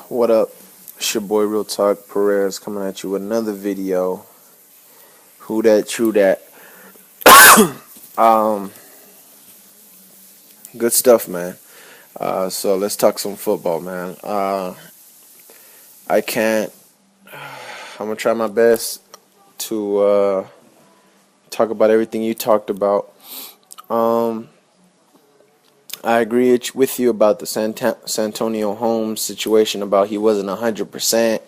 What up? It's your boy Real Talk Perez coming at you with another video. Who that, true that. Um, Good stuff, man. So let's talk some football, man. I can't. I'm gonna try my best to talk about everything you talked about. Um, I agree with you about the Santonio Holmes situation about he wasn't 100%.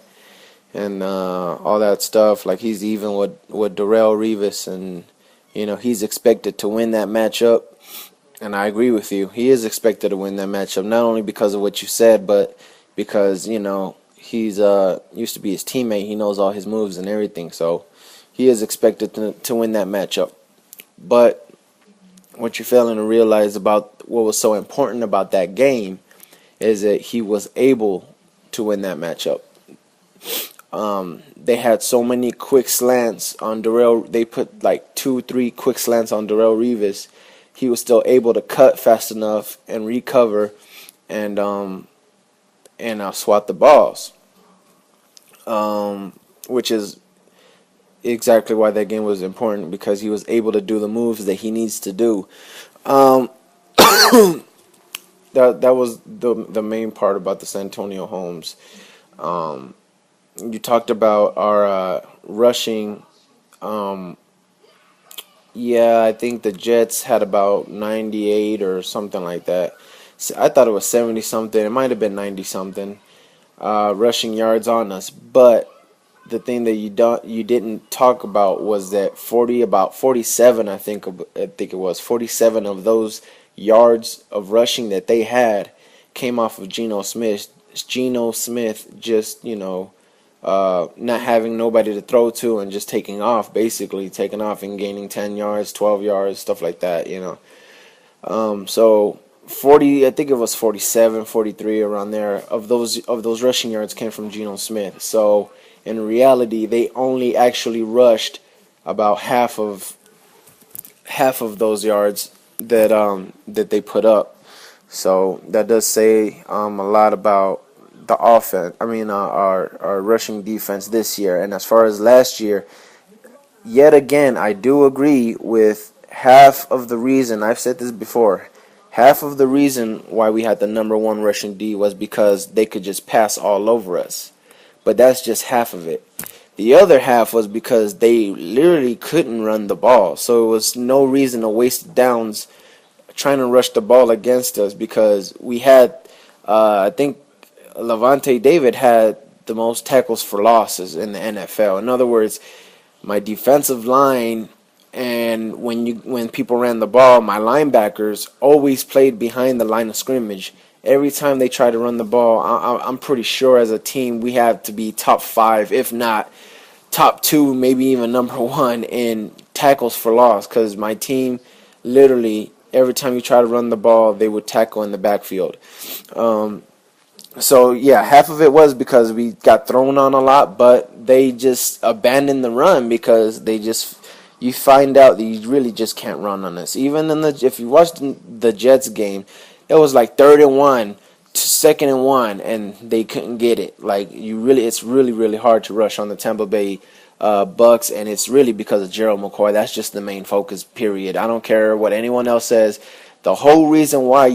And all that stuff. Like he's even with Darrelle Revis, and he's expected to win that matchup. And I agree with you. He is expected to win that matchup, not only because of what you said, but because he's used to be his teammate. He knows all his moves and everything, so he is expected to win that matchup. But what you're failing to realize about what was so important about that game is that he was able to win that matchup. They had so many quick slants on Darrelle. They put like 2-3 quick slants on Darrelle Revis. He was still able to cut fast enough and recover and swat the balls, which is exactly why that game was important, because he was able to do the moves that he needs to do. That was the main part about the Santonio Holmes. You talked about our rushing. Yeah, I think the Jets had about 98 or something like that. So I thought it was 70 something. It might have been 90 something rushing yards on us. But the thing that you didn't talk about was that about 47, I think it was 47 of those yards of rushing that they had came off of Geno Smith. Geno Smith just not having nobody to throw to and just taking off, basically taking off and gaining 10 yards, 12 yards, stuff like that, So 40, I think it was 47, 43 around there of those rushing yards came from Geno Smith. So in reality, they only actually rushed about half of those yards that they put up. So that does say a lot about the offense. I mean, our rushing defense this year. And as far as last year, yet again, I do agree with half of the reason. I've said this before. Half of the reason why we had the number one rushing D was because they could just pass all over us. But that's just half of it. The other half was because they literally couldn't run the ball. So it was no reason to waste downs trying to rush the ball against us, because we had, I think, Lavonte David had the most tackles for losses in the NFL. In other words, my defensive line, and when people ran the ball, my linebackers always played behind the line of scrimmage. Every time they try to run the ball, I'm pretty sure as a team we have to be top 5, if not top 2, maybe even number 1 in tackles for loss, because my team literally, every time you try to run the ball, they would tackle in the backfield. So, yeah, half of it was because we got thrown on a lot, but they just abandoned the run because you find out that you really just can't run on us. Even if you watched the Jets game, it was like 3rd and 1, 2nd and 1, and they couldn't get it. Like, it's really, really hard to rush on the Tampa Bay Bucks, and it's really because of Gerald McCoy. That's just the main focus, period. I don't care what anyone else says. The whole reason why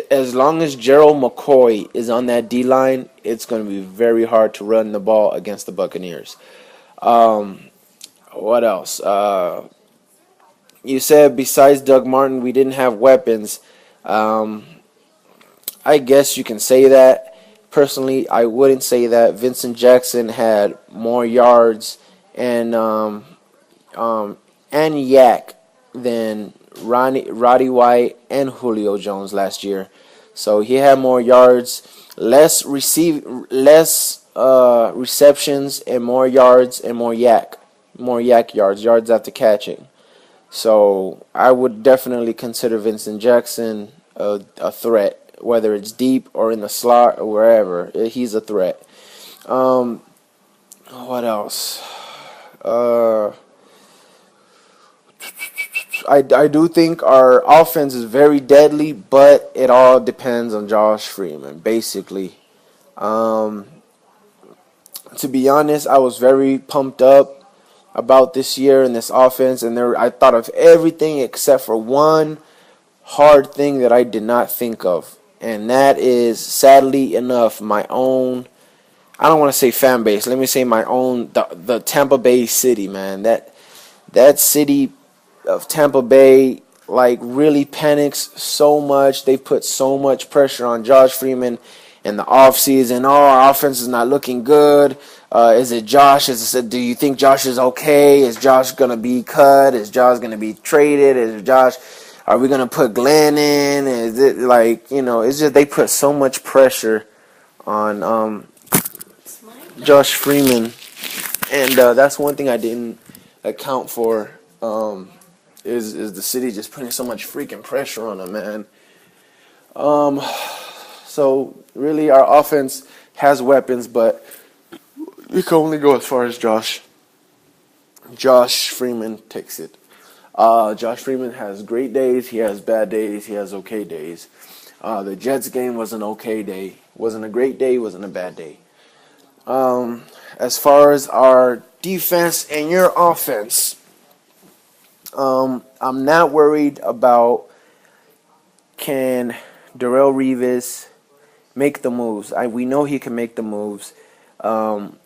as long as Gerald McCoy is on that D-line, it's going to be very hard to run the ball against the Buccaneers. What else? You said besides Doug Martin, we didn't have weapons. I guess you can say that. Personally, I wouldn't say that. Vincent Jackson had more yards and yak than Roddy White and Julio Jones last year. So he had more yards, less receptions, and more yards and more yak yards after catching. So I would definitely consider Vincent Jackson a threat, whether it's deep or in the slot or wherever. He's a threat. What else? I do think our offense is very deadly, but it all depends on Josh Freeman. Basically, Um, to be honest, I was very pumped up about this year and this offense, and I thought of everything except for one hard thing that I did not think of, and that is, sadly enough, my own. I don't want to say fan base. Let me say my own. The Tampa Bay city, man. That city of Tampa Bay, like, really panics so much. They put so much pressure on Josh Freeman in the offseason. Oh, our offense is not looking good. Is it Josh? Do you think Josh is okay? Is Josh going to be cut? Is Josh going to be traded? Are we going to put Glenn in? Is it like, it's just they put so much pressure on Josh Freeman. And that's one thing I didn't account for, is the city just putting so much freaking pressure on him, man. So really, our offense has weapons, but you can only go as far as Josh Freeman takes it. Josh Freeman has great days. He has bad days. He has okay days. The Jets game was an okay day. Wasn't a great day. Wasn't a bad day. As far as our defense and your offense, I'm not worried about, can Darrelle Revis make the moves. We know he can make the moves. I'm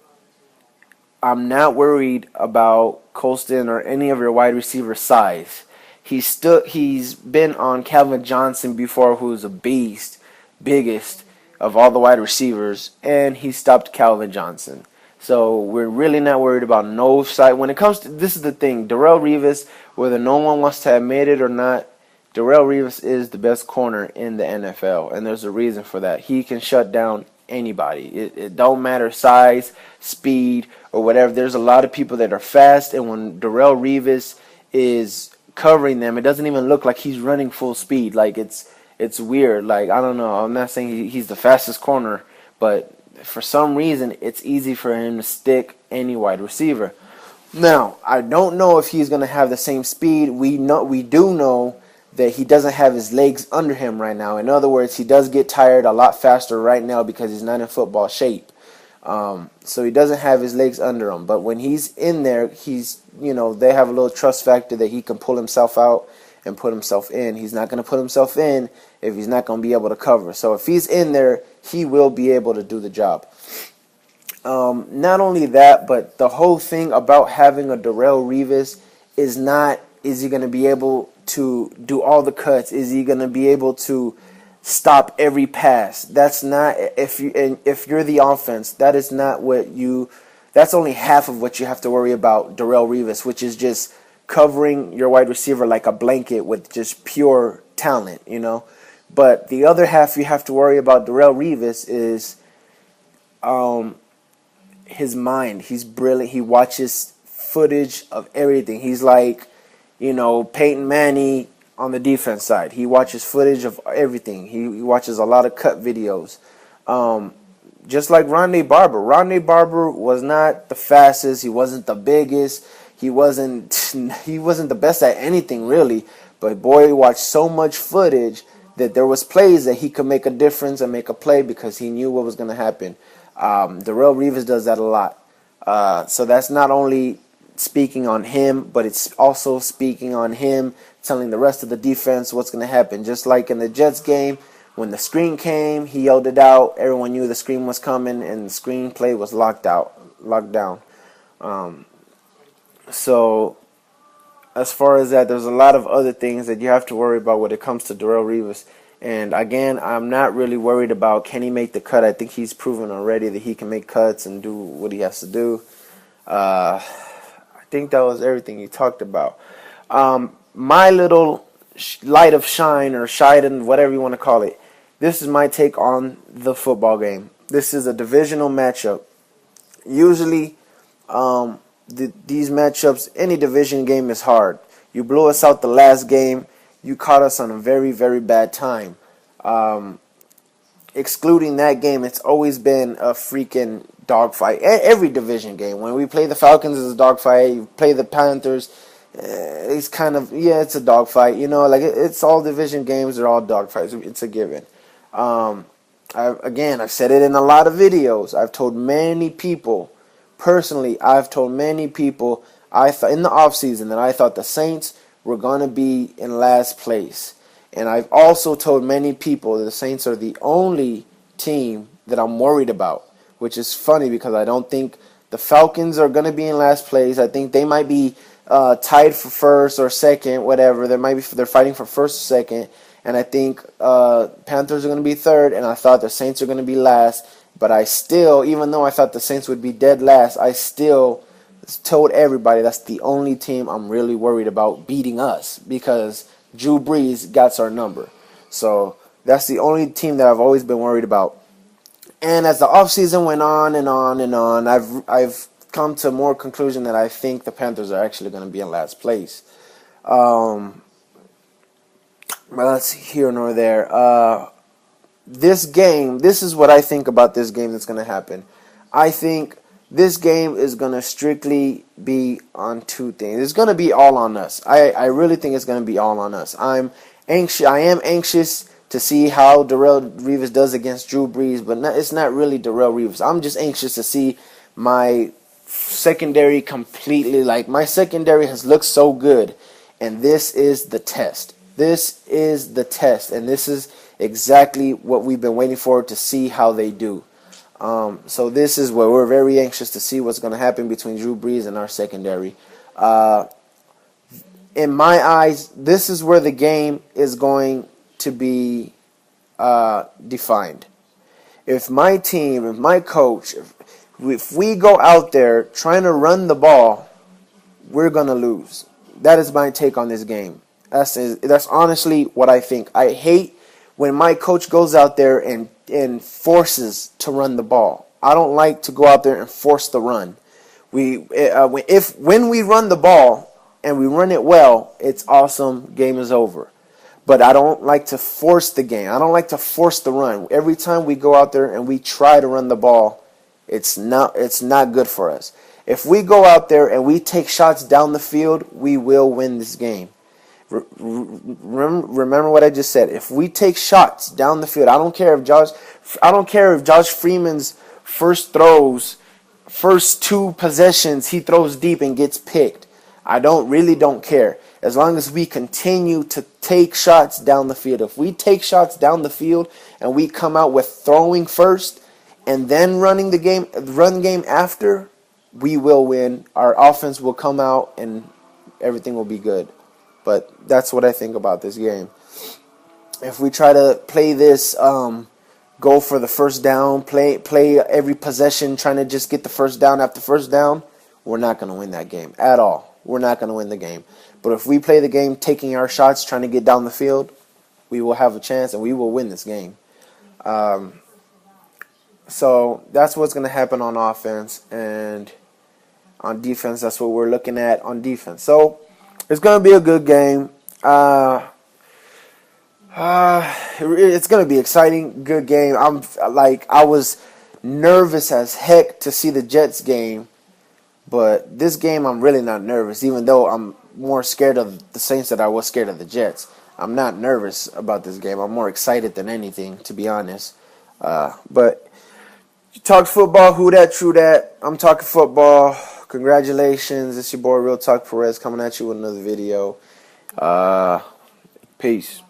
not worried about Colston or any of your wide receiver size. He's been on Calvin Johnson before, who's a beast, biggest of all the wide receivers, and he stopped Calvin Johnson. So we're really not worried about no side. When it comes to, this is the thing, Darrelle Revis, whether no one wants to admit it or not, Darrelle Revis is the best corner in the NFL, and there's a reason for that. He can shut down anybody. It don't matter size, speed, or whatever. There's a lot of people that are fast, and when Darrelle Revis is covering them, it doesn't even look like he's running full speed. Like, it's weird. Like, I don't know. I'm not saying he's the fastest corner, but for some reason, it's easy for him to stick any wide receiver. Now, I don't know if he's going to have the same speed. We do know that he doesn't have his legs under him right now. In other words, he does get tired a lot faster right now because he's not in football shape. So he doesn't have his legs under him. But when he's in there, they have a little trust factor that he can pull himself out and put himself in. He's not going to put himself in if he's not going to be able to cover. So if he's in there, he will be able to do the job. Not only that, but the whole thing about having a Darrelle Revis is not, is he going to be able to do all the cuts? Is he going to be able to stop every pass? That's not, if you're the offense, that is not that's only half of what you have to worry about Darrelle Revis, which is just covering your wide receiver like a blanket with just pure talent, But the other half you have to worry about Darrelle Revis is his mind. He's brilliant. He watches footage of everything. He's like, Peyton Manning on the defense side. He watches footage of everything. He watches a lot of cut videos. Just like Rondé Barber. Rondé Barber was not the fastest. He wasn't the biggest. He wasn't the best at anything, really. But boy, he watched so much footage that there was plays that he could make a difference and make a play because he knew what was going to happen. Darrelle Revis does that a lot. So that's not only speaking on him, but it's also speaking on him, telling the rest of the defense what's going to happen. Just like in the Jets game, when the screen came, he yelled it out. Everyone knew the screen was coming, and the screen play was locked down. So as far as that, there's a lot of other things that you have to worry about when it comes to Darrelle Revis. And again, I'm not really worried about, can he make the cut. I think he's proven already that he can make cuts and do what he has to do. I think that was everything he talked about. My little light of shine, or shiden, whatever you want to call it, this is my take on the football game. This is a divisional matchup. Usually, these matchups, any division game is hard. You blew us out the last game. You caught us on a very, very bad time. Excluding that game, it's always been a freaking dogfight. Every division game. When we play the Falcons, it's a dogfight. You play the Panthers, it's kind of, it's a dogfight. It's all division games. They're all dogfights. It's a given. I've said it in a lot of videos. I've told many people, personally, I've told many people I thought in the offseason that I thought the Saints were going to be in last place. And I've also told many people that the Saints are the only team that I'm worried about, which is funny because I don't think the Falcons are going to be in last place. I think they might be tied for first or second, whatever. They're fighting for first or second. And I think Panthers are going to be third, and I thought the Saints are going to be last. But I still, even though I thought the Saints would be dead last, I still told everybody that's the only team I'm really worried about beating us because Drew Brees got our number. So that's the only team that I've always been worried about. And as the offseason went on and on and on, I've come to more conclusion that I think the Panthers are actually going to be in last place. But that's here nor there. This game, this is what I think about this game that's going to happen. I think this game is going to strictly be on two things. It's going to be all on us. I really think it's going to be all on us. I am anxious to see how Darrelle Revis does against Drew Brees, but it's not really Darrelle Revis. I'm just anxious to see my secondary completely. Like, my secondary has looked so good, and this is the test. This is the test, and this is exactly what we've been waiting for to see how they do. So this is where we're very anxious to see what's going to happen between Drew Brees and our secondary. In my eyes, this is where the game is going to be defined. If my team, if my coach, if we go out there trying to run the ball, we're going to lose. That is my take on this game. That's honestly what I think. I hate when my coach goes out there and forces to run the ball. I don't like to go out there and force the run. When we run the ball and we run it well, it's awesome. Game is over. But I don't like to force the game. I don't like to force the run. Every time we go out there and we try to run the ball, it's not good for us. If we go out there and we take shots down the field, we will win this game. Remember what I just said. If we take shots down the field, I don't care if Josh Freeman's first two possessions, he throws deep and gets picked. I really don't care. As long as we continue to take shots down the field. If we take shots down the field and we come out with throwing first and then run game after, we will win. Our offense will come out and everything will be good. But that's what I think about this game. If we try to play this, go for the first down, play every possession, trying to just get the first down after first down, we're not going to win that game at all. We're not going to win the game. But if we play the game taking our shots, trying to get down the field, we will have a chance and we will win this game. So that's what's going to happen on offense. And on defense, that's what we're looking at on defense. So it's going to be a good game. It's going to be exciting, good game. I was nervous as heck to see the Jets game, but this game I'm really not nervous, even though I'm more scared of the Saints than I was scared of the Jets. I'm not nervous about this game. I'm more excited than anything, to be honest. But you talk football, who that, true that. I'm talking football. Congratulations. It's your boy, Real Talk Perez, coming at you with another video. Peace.